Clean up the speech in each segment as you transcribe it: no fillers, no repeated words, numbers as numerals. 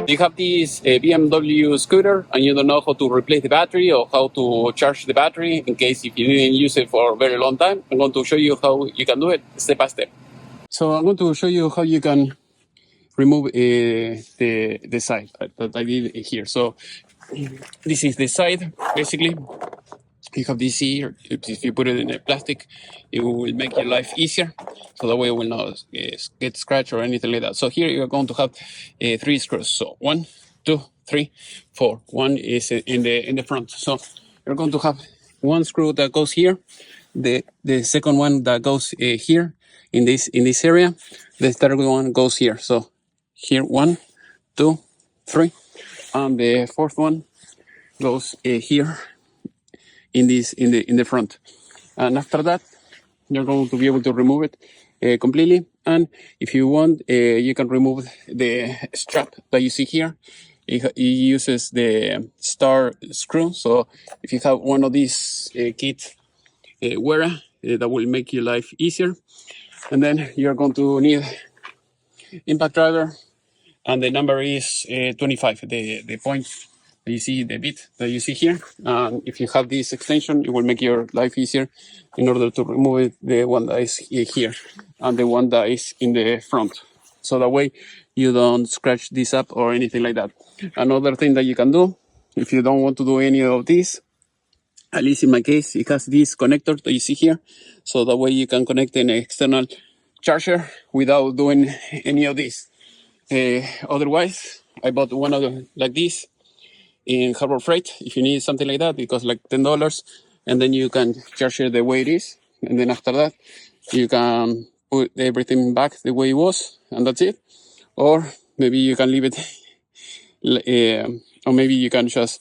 You have this BMW scooter and you don't know how to replace the battery or how to charge the battery in case if you didn't use it for a very long time. I'm going to show you how you can do it step by step. So I'm going to show you how you can remove the side that I did here. So this is the side, basically. You have this here. If you put it in a plastic, it will make your life easier. So that way it will not get scratched or anything like that. So here you're going to have 3 screws. So 1, 2, 3, 4. One is in the front. So you're going to have 1 screw that goes here. The second one that goes here in this area. The third one goes here. So here 1, 2, 3, and the fourth one goes here in the front. And after that, you're going to be able to remove it completely. And if you want, you can remove the strap that you see here. It uses the star screw. So if you have one of these kit wearer, that will make your life easier. And then you're going to need impact driver, and the number is 25. The point that you see, the bit that you see here. If you have this extension, it will make your life easier in order to remove it, the one that is here and the one that is in the front. So that way you don't scratch this up or anything like that. Another thing that you can do, if you don't want to do any of this, at least in my case, it has this connector that you see here. So that way you can connect an external charger without doing any of this. Otherwise, I bought one of them like this in Harbor Freight if you need something like that, because like $10, and then you can charge it the way it is, and then after that you can put everything back the way it was, and that's it. Or maybe you can leave it, or maybe you can just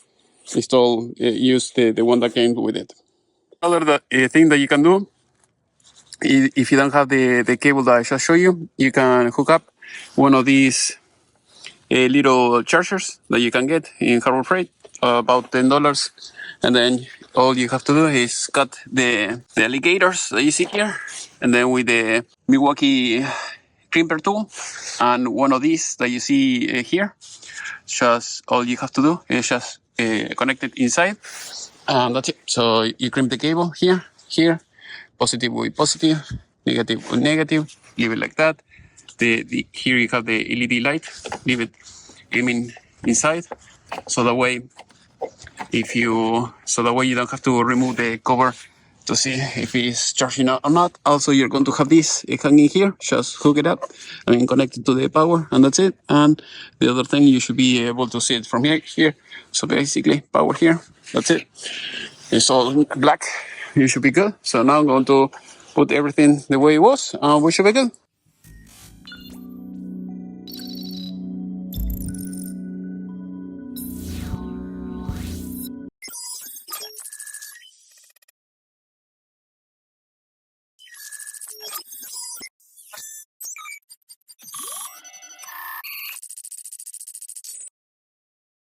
install use the one that came with it. Another thing that you can do, if you don't have the cable that I just showed you, you can hook up one of these little chargers that you can get in Harbor Freight, about $10. And then all you have to do is cut the alligators that you see here. And then with the Milwaukee crimper tool and one of these that you see here, just all you have to do is just connect it inside. And that's it. So you crimp the cable here, positive with positive, negative with negative, leave it like that. Here you have the LED light, leave it aiming inside, so that way you don't have to remove the cover to see if it's charging or not. Also, you're going to have this hanging here, just hook it up and then connect it to the power, and that's it. And the other thing, you should be able to see it from here. So basically, power here, that's it. It's all black, you should be good. So now I'm going to put everything the way it was, and we should be good.